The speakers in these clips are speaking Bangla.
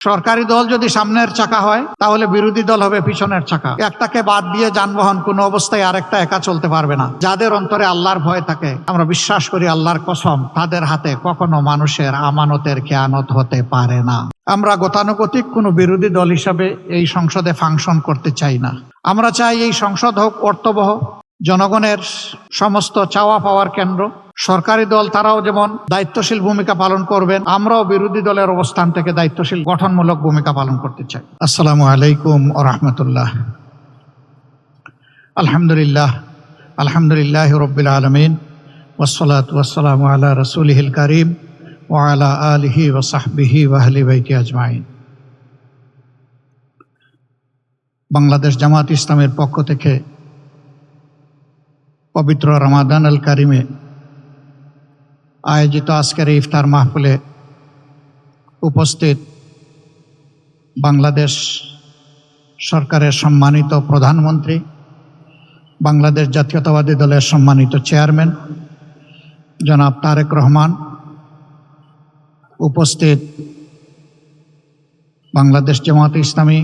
সরকারি দল যদি সামনের চাকা হয় তাহলে বিরোধী দল হবে পিছনের চাকা। একটাকে বাদ দিয়ে যানবাহন কোনো অবস্থায় আরেকটা একা চলতে পারবে না। যাদের অন্তরে আল্লাহর ভয় থাকে, আমরা বিশ্বাস করি আল্লাহর কসম, তাদের হাতে কখনো মানুষের আমানতের খেয়ানত হতে পারে না। আমরা গতানুগতিক কোনো বিরোধী দল হিসাবে এই সংসদে ফাংশন করতে চাই না। আমরা চাই এই সংসদ হোক অর্থবহ, জনগণের সমস্ত চাওয়া পাওয়ার কেন্দ্র। সরকারি দল তারাও যেমন দায়িত্বশীল ভূমিকা পালন করবেন, আমরাও বিরোধী দলের অবস্থান থেকে দায়িত্বশীল গঠনমূলক ভূমিকা পালন করতে চাই। আসসালামু আলাইকুম ওয়া রাহমাতুল্লাহ। আলহামদুলিল্লাহ রাব্বিল আলামিন ওয়াসসালাতু ওয়াসসালামু আলা রাসূলিহিল কারীম ওয়া আলা আলিহি ওয়া সাহবিহি ওয়া আহলি বাইতি আজমাইন। বাংলাদেশ জামাত ইসলামের পক্ষ থেকে পবিত্র রমাদান আল কারিমে আয়োজিত আজকের ইফতার মাহফিলে উপস্থিত বাংলাদেশ সরকারের সম্মানিত প্রধানমন্ত্রী, বাংলাদেশ জাতীয়তাবাদী দলের সম্মানিত চেয়ারম্যান জনাব তারেক রহমান, উপস্থিত বাংলাদেশ জামাত ইসলামী,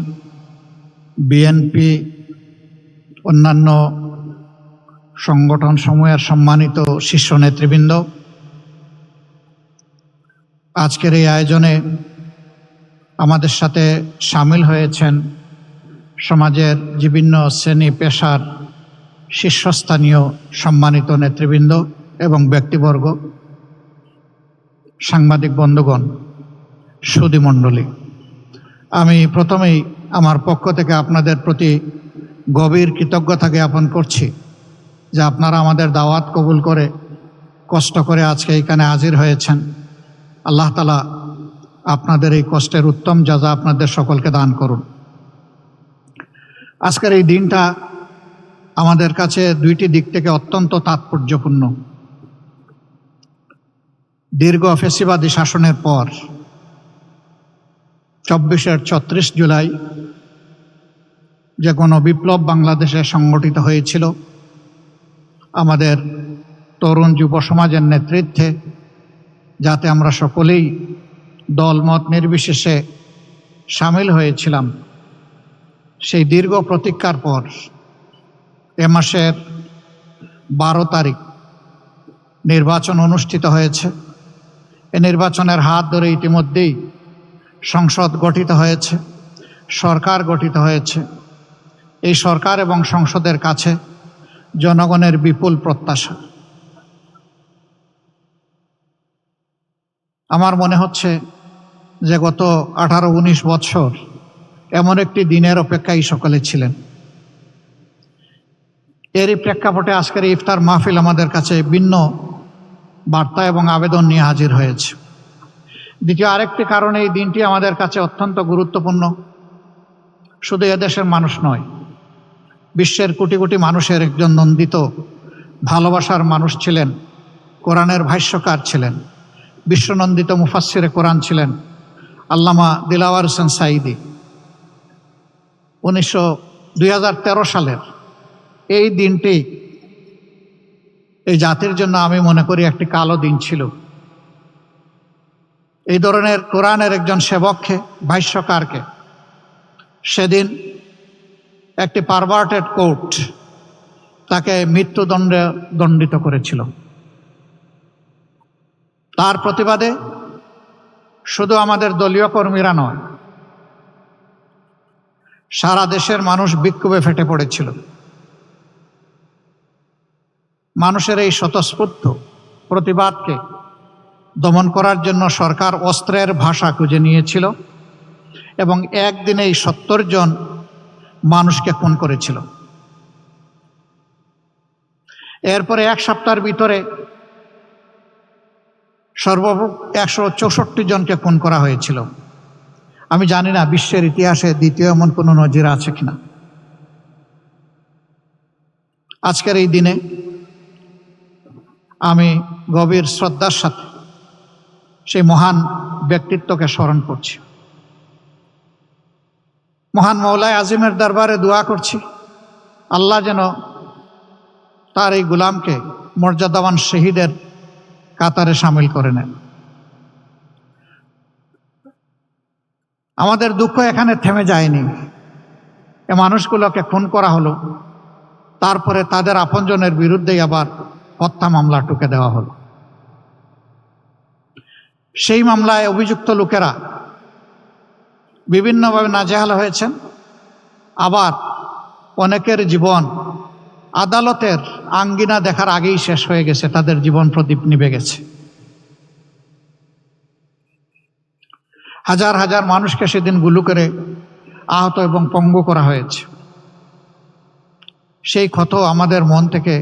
বিএনপি, অন্যান্য সংগঠন সমূহের সম্মানিত শীর্ষ নেতৃবৃন্দ, আজকের এই আয়োজনে আমাদের সাথে সামিল হয়েছেন সমাজের বিভিন্ন শ্রেণী পেশার শীর্ষস্থানীয় সম্মানিত নেতৃবৃন্দ এবং ব্যক্তিবর্গ, সাংবাদিক বন্ধুগণ, সুধীমণ্ডলী। আমি প্রথমেই আমার পক্ষ থেকে আপনাদের প্রতি গভীর কৃতজ্ঞতা জ্ঞাপন করছি যে আপনারা আমাদের দাওয়াত কবুল করে কষ্ট করে আজকে এখানে হাজির হয়েছেন। আল্লাহ তাআলা আপনাদের এই কষ্টের উত্তম জাযা আপনাদের সকলকে দান করুন। আজকের এই দিনটা আমাদের কাছে দুইটি দিক থেকে অত্যন্ত তাৎপর্যপূর্ণ। দীর্ঘ ফ্যাসিবাদী শাসনের পর 36 জুলাই যে গণবিপ্লব বাংলাদেশে সংগঠিত হয়েছিল, আমাদের তরুণ যুব সমাজের নেতৃত্বে, যাতে আমরা সকলেই দলমত নির্বিশেষে সামিল হয়েছিলাম, সেই দীর্ঘ প্রতীক্ষার পর এ মাসের 12 তারিখ নির্বাচন অনুষ্ঠিত হয়েছে। এই নির্বাচনের হাত ধরে ইতিমধ্যেই সংসদ গঠিত হয়েছে, সরকার গঠিত হয়েছে। এই সরকার এবং সংসদের কাছে জনগণের বিপুল প্রত্যাশা। আমার মনে হচ্ছে যে গত 18-19 বছর এমন একটি দিনের অপেক্ষায় সকলে ছিলেন। এরই প্রেক্ষাপটে আজকের ইফতার মাহফিল আমাদের কাছে ভিন্ন বার্তা এবং আবেদন নিয়ে হাজির হয়েছে। দ্বিতীয় আরেকটি কারণে এই দিনটি আমাদের কাছে অত্যন্ত গুরুত্বপূর্ণ। শুধু এদেশের মানুষ নয়, বিশ্বের কোটি কোটি মানুষের একজন নন্দিত ভালোবাসার মানুষ ছিলেন, কোরআনের ভাষ্যকার ছিলেন, বিশ্বনন্দিত মুফাসসিরে কোরআন ছিলেন আল্লামা দিলাওয়ার হোসেন সাঈদী। 2013 সালের এই দিনটি এই জাতির জন্য আমি মনে করি একটি কালো দিন ছিল। এই ধরনের কোরআনের একজন সেবককে, ভাষ্যকারকে সেদিন একটি পারভার্টেড কোর্ট তাকে মৃত্যুদণ্ডে দণ্ডিত করেছিল। তার প্রতিবাদে শুধু আমাদের দলীয় কর্মীরা নয়, সারা দেশের মানুষ বিক্ষোভে ফেটে পড়েছিল। মানুষের এই স্বতঃস্ফূর্ত প্রতিবাদকে দমন করার জন্য সরকার অস্ত্রের ভাষা খুঁজে নিয়েছিল এবং একদিনেই 70 জন মানুষকে খুন করেছিল। এরপরে এক সপ্তাহের ভিতরে সর্বমোট 164 জনকে খুন করা হয়েছিল। আমি জানি না বিশ্বের ইতিহাসে দ্বিতীয় এমন কোনো নজির আছে কিনা। আজকের এই দিনে আমি গভীর শ্রদ্ধার সাথে সেই মহান ব্যক্তিত্বকে স্মরণ করছি। মহান মওলায়ে আজিমের দরবারে দোয়া করছি আল্লাহ যেন তার এই গোলামকে মর্যাদাবান শহীদের কাতারে সামিল করে নেন। আমাদের দুঃখ এখানে থেমে যায়নি। এ মানুষগুলোকে খুন করা হলো, তারপরে তাদের আপনজনের বিরুদ্ধেই আবার হত্যা মামলা টুকে দেওয়া হলো। সেই মামলায় অভিযুক্ত লোকেরা বিভিন্নভাবে নাজেহাল হয়েছেন, আবার অনেকের জীবন আদালতের আঙ্গিনা দেখার আগেই শেষ হয়ে গেছে, তাদের জীবন প্রদীপ নিভে গেছে। হাজার হাজার মানুষকে সেদিন গুলি করে আহত এবং পঙ্গু করা হয়েছে। সেই ক্ষত আমাদের মন থেকে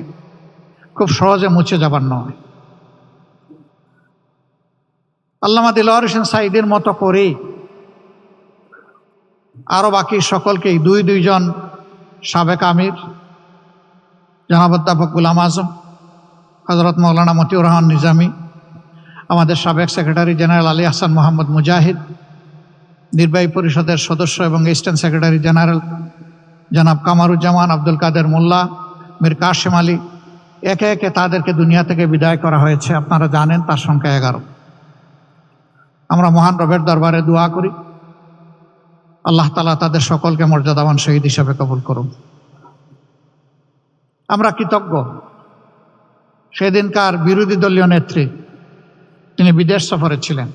খুব সহজে মুছে যাবার নয়। আল্লামা দিলওয়ার হোসেন সাঈদীর মতো করেই আরো বাকি সকলকেই দুইজন সাবেক আমির জনাব অধ্যাপক গোলাম আজম, হযরত মাওলানা মতিউর রহমান নিজামী, আমাদের সাবেক সেক্রেটারি জেনারেল আলী আহসান মোহাম্মদ মুজাহিদ, নির্বাহী পরিষদের সদস্য এবং অ্যাসিস্ট্যান্ট সেক্রেটারি জেনারেল জনাব কামারুজ্জামান, আব্দুল কাদের মোল্লা, মীর কাশেম আলী, একে একে তাদেরকে দুনিয়া থেকে বিদায় করা হয়েছে। আপনারা জানেন তার সংখ্যা 11। আমরা মহান রবের দরবারে দোয়া করি আল্লাহ তাআলা তাদের সকলকে মর্যাদাবান শহীদ হিসাবে কবুল করুন। আমরা কৃতজ্ঞ সেদিনকার বিরোধী দলীয় নেত্রী, তিনি বিদেশ সফরে ছিলেন।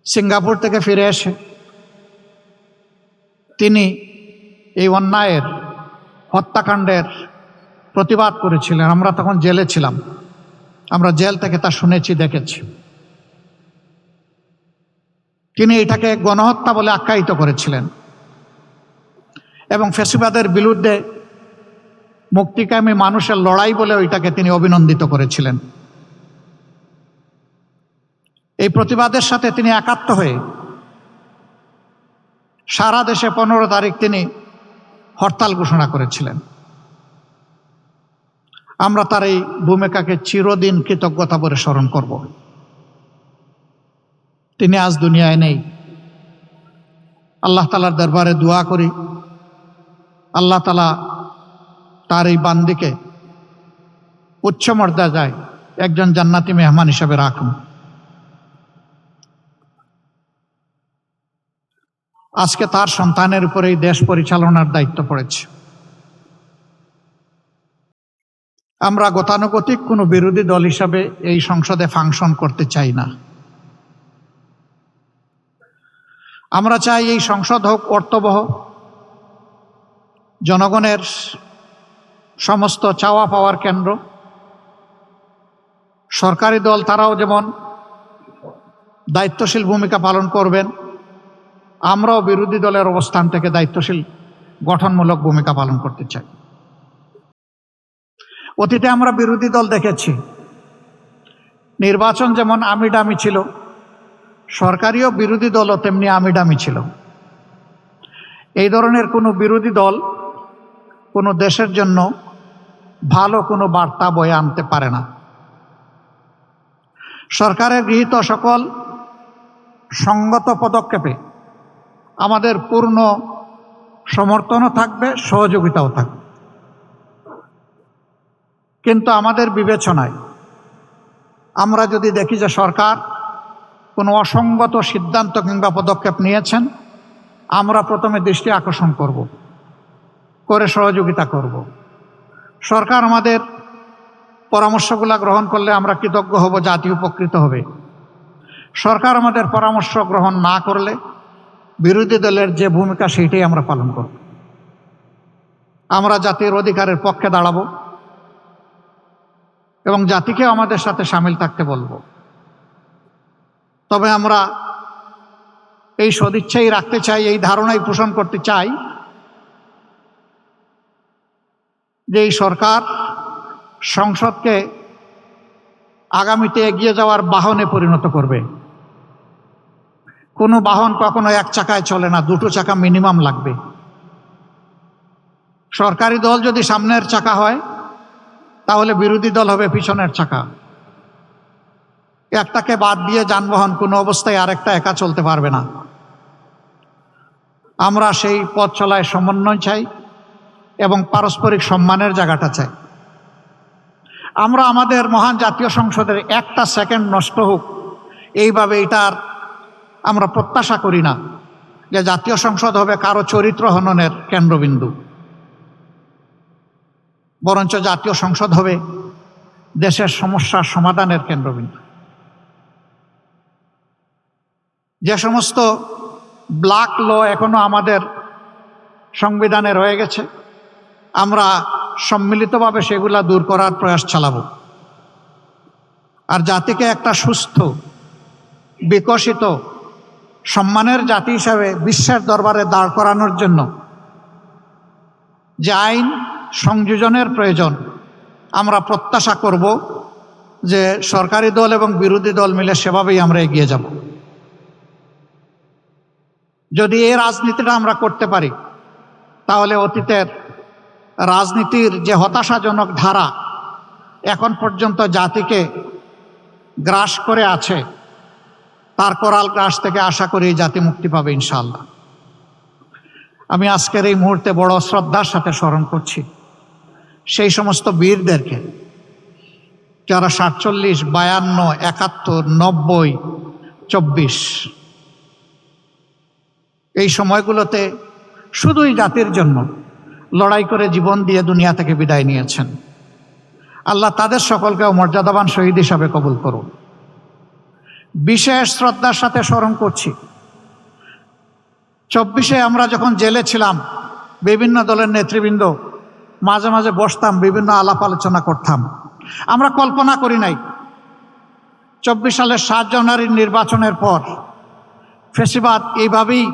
সিঙ্গাপুর থেকে ফিরে এসে তিনি এই অন্যায়ের হত্যাকাণ্ডের প্রতিবাদ করেছিলেন। আমরা তখন জেলে ছিলাম, আমরা জেল থেকে তা শুনেছি, দেখেছি। তিনি এটাকে গণহত্যা বলে আখ্যায়িত করেছিলেন এবং ফ্যাসিবাদের বিরুদ্ধে মুক্তিকামী মানুষের লড়াই বলে ওইটাকে তিনি অভিনন্দিত করেছিলেন। এই প্রতিবাদের সাথে তিনি একাত্ম হয়ে সারা দেশে 15 তারিখ তিনি হরতাল ঘোষণা করেছিলেন। আমরা তার এই ভূমিকাকে চিরদিন কৃতজ্ঞতা ভরে স্মরণ করব। তিনি আজ দুনিয়ায় নেই। আল্লাহ তাআলার দরবারে দোয়া করি আল্লাহ তাআলা তার এই বান্দিকে উচ্চ মর্যাদায় একজন জান্নাতি মেহমান হিসেবে রাখুন। আজকে তার সন্তানের উপরে এই দেশ পরিচালনার দায়িত্ব পড়েছে। আমরা গতানুগতিক কোনো বিরোধী দল হিসাবে এই সংসদে ফাংশন করতে চাই না। আমরা চাই এই সংসদ হোক অর্থবহ, জনগণের সমস্ত চাওয়া পাওয়ার কেন্দ্র। সরকারি দল তারাও যেমন দায়িত্বশীল ভূমিকা পালন করবেন, আমরাও বিরোধী দলের অবস্থান থেকে দায়িত্বশীল গঠনমূলক ভূমিকা পালন করতে চাই। অতীতে আমরা বিরোধী দল দেখেছি, নির্বাচন যেমন আমিডামি ছিল, সরকারিও বিরোধী দলও তেমনি আমিডামি ছিল। এই ধরনের কোনো বিরোধী দল কোনো দেশের জন্য ভালো কোনো বার্তা বয়ে আনতে পারে না। সরকারের গৃহীত সকল সঙ্গত পদক্ষেপে আমাদের পূর্ণ সমর্থনও থাকবে, সহযোগিতাও থাকবে। কিন্তু আমাদের বিবেচনায় আমরা যদি দেখি যে সরকার কোনো অসঙ্গত সিদ্ধান্ত কিংবা পদক্ষেপ নিয়েছেন, আমরা প্রথমে দৃষ্টি আকর্ষণ করব, করে সহযোগিতা করব। সরকার আমাদের পরামর্শগুলো গ্রহণ করলে আমরা কৃতজ্ঞ হব, জাতি উপকৃত হবে। সরকার আমাদের পরামর্শ গ্রহণ না করলে বিরোধী দলের যে ভূমিকা সেইটাই আমরা পালন করব। আমরা জাতির অধিকারের পক্ষে দাঁড়াবো এবং জাতিকেও আমাদের সাথে সামিল থাকতে বলবো। তবে আমরা এই সদিচ্ছাই রাখতে চাই, এই ধারণাই পোষণ করতে চাই যে এই সরকার সংসদকে আগামীতে এগিয়ে যাওয়ার বাহনে পরিণত করবে। কোনো বাহন কখনো এক চাকায় চলে না, দুটো চাকা মিনিমাম লাগবে। সরকারি দল যদি সামনের চাকা হয়, তাহলে বিরোধী দল হবে পিছনের চাকা। একটাকে বাদ দিয়ে যানবাহন কোনো অবস্থায় আরেকটা একা চলতে পারবে না। আমরা সেই পথ চলায় সমন্বয় চাই এবং পারস্পরিক সম্মানের জায়গাটা চাই। আমরা আমাদের মহান জাতীয় সংসদের একটা সেকেন্ড নষ্ট হোক এইভাবে এটার আমরা প্রত্যাশা করি না যে জাতীয় সংসদ হবে কারো চরিত্র হননের কেন্দ্রবিন্দু, বরঞ্চ জাতীয় সংসদ হবে দেশের সমস্যার সমাধানের কেন্দ্রবিন্দু। যে সমস্ত ব্ল্যাক ল এখনো আমাদের সংবিধানে রয়ে গেছে, আমরা সম্মিলিতভাবে সেগুলা দূর করার প্রয়াস চালাবো। আর জাতিকে একটা সুস্থ, বিকশিত, সম্মানের জাতি হিসাবে বিশ্বের দরবারে দাঁড় করানোর জন্য যে আইন সংযোজনের প্রয়োজন, আমরা প্রত্যাশা করব যে সরকারি দল এবং বিরোধী দল মিলে সেভাবেই আমরা এগিয়ে যাব। যদি এই রাজনীতিটা আমরা করতে পারি, তাহলে অতীতের রাজনীতির যে হতাশাজনক ধারা এখন পর্যন্ত জাতিকে গ্রাস করে আছে, তার করাল গ্রাস থেকে আশা করি এই জাতি মুক্তি পাবে ইনশাআল্লাহ। আমি আজকের এই মুহূর্তে বড় শ্রদ্ধার সাথে স্মরণ করছি সেই সমস্ত বীরদেরকে যারা 47, 52, 71, 90, 24 এই সময়গুলোতে শুধুই জাতির জন্য লড়াই করে জীবন দিয়ে দুনিয়া থেকে বিদায় নিয়েছেন। আল্লাহ তাদের সকলকেও মর্যাদাবান শহীদ হিসাবে কবুল করুন। বিশেষ শ্রদ্ধার সাথে স্মরণ করছি 24-এ আমরা যখন জেলে ছিলাম, বিভিন্ন দলের নেতৃবৃন্দ মাঝে মাঝে বসতাম, বিভিন্ন আলাপ আলোচনা করতাম। আমরা কল্পনা করি নাই 24 সালের 7 জানুয়ারির নির্বাচনের পর ফ্যাসিবাদ এইভাবেই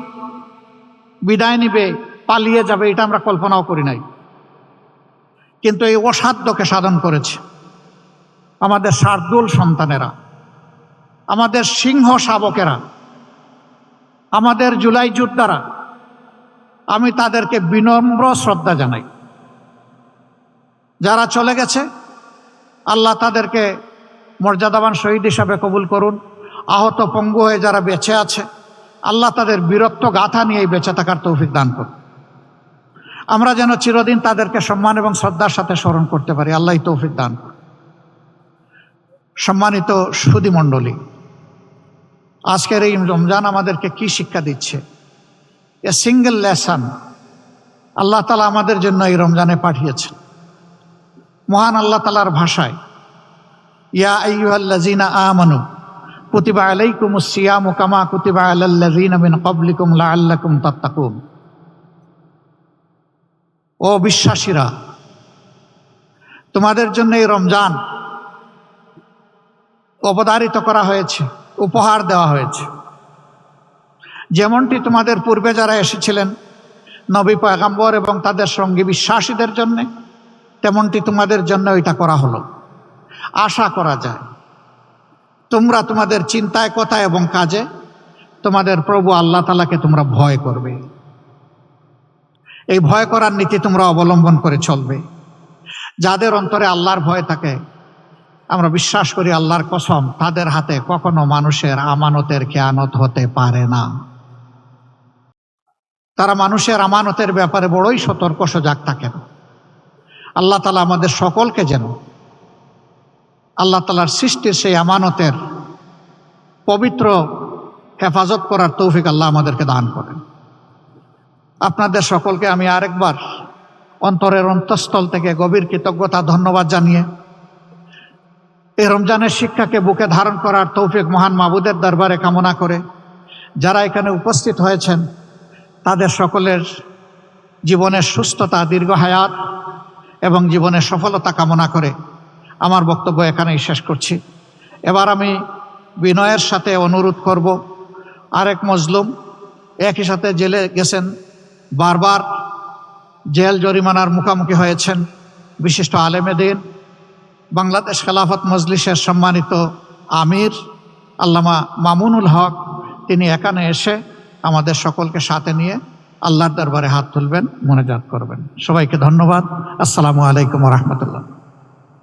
বিদায় নিবে, পালিয়ে যাবে, এটা আমরা কল্পনাও করি নাই। কিন্তু এই অসাধ্যকে সাধন করেছে আমাদের শার্দুল সন্তানেরা, আমাদের সিংহ শাবকেরা, আমাদের জুলাই যোদ্ধারা। আমি তাদেরকে বিনম্র শ্রদ্ধা জানাই। যারা চলে গেছে, আল্লাহ তাদেরকে মর্যাদাবান শহীদ হিসাবে কবুল করুন। আহত পঙ্গু হয়ে যারা বেঁচে আছে, আল্লাহ তাদের বীরত্ব গাথা নিয়েই বেঁচে থাকার তৌফিক দান করুন। আমরা যেন চিরদিন তাদেরকে সম্মান এবং শ্রদ্ধার সাথে স্মরণ করতে পারি, আল্লাহ তৌফিক দান করুন। সম্মানিত সুধী মণ্ডলী, আজকের এই রমজান আমাদেরকে কি শিক্ষা দিচ্ছে? এ সিঙ্গেল লেসন আল্লাহ তাআলা আমাদের জন্য এই রমজানে পাঠিয়েছেন। মহান আল্লাহ তাআলার ভাষায়, ইয়া আইয়ুহাল্লাযীনা আমানু কুতিবা আলাইকুমুস সিয়ামু কামা কুতিবা আলাল্লাযীনা মিন ক্বাবলিকুম লাআল্লাকুম তাত্তাকুন। ও বিশ্বাসীরা, তোমাদের জন্য এই রমজান অবধারিত করা হয়েছে, উপহার দেওয়া হয়েছে। যেমনটি তোমাদের পূর্বে যারা এসেছিলেন নবী পয়গম্বর এবং তাদের সঙ্গী বিশ্বাসীদের জন্য, তেমনটি তোমাদের জন্য এটা করা হলো। আশা করা যায় তোমরা তোমাদের চিন্তায়, কথায় এবং কাজে তোমাদের প্রভু আল্লাহ তাআলাকে তোমরা ভয় করবে। এই ভয় করার নীতি তোমরা অবলম্বন করে চলবে। যাদের অন্তরে আল্লাহর ভয় থাকে, আমরা বিশ্বাস করি আল্লাহর কসম, তাদের হাতে কখনো মানুষের আমানতের খেয়ানত হতে পারে না। তারা মানুষের আমানতের ব্যাপারে বড়ই সতর্ক সজাগ থাকেন। আল্লাহ তাআলা আমাদের সকলকে যেন আল্লাহ তাআলার সৃষ্টির সেই আমানতের পবিত্র হেফাজত করার তৌফিক আল্লাহ আমাদেরকে দান করেন। আপনাদের সকলকে আমি আরেকবার অন্তরের অন্তঃস্থল থেকে গভীর কৃতজ্ঞতা, ধন্যবাদ জানিয়ে এই রমজানের শিক্ষাকে বুকে ধারণ করার তৌফিক মহান মাবুদের দরবারে কামনা করে, যারা এখানে উপস্থিত হয়েছেন তাদের সকলের জীবনের সুস্থতা, দীর্ঘ হায়াত এবং জীবনের সফলতা কামনা করে আমার বক্তব্য এখানেই শেষ করছি। এবার আমি বিনয়ের সাথে অনুরোধ করব, আরেক মজলুম একই সাথে জেলে গেছেন, বারবার জেল জরিমানার মুখোমুখি হয়েছেন, বিশিষ্ট আলেমে দ্বীন, বাংলাদেশ খেলাফত মজলিসের সম্মানিত আমির আল্লামা মামুনুল হক, তিনি এখানে এসে আমাদের সকলকে সাথে নিয়ে আল্লাহর দরবারে হাত তুলবেন, মোনাজাত করবেন। সবাইকে ধন্যবাদ। আসসালামু আলাইকুম ওয়া রাহমাতুল্লাহ।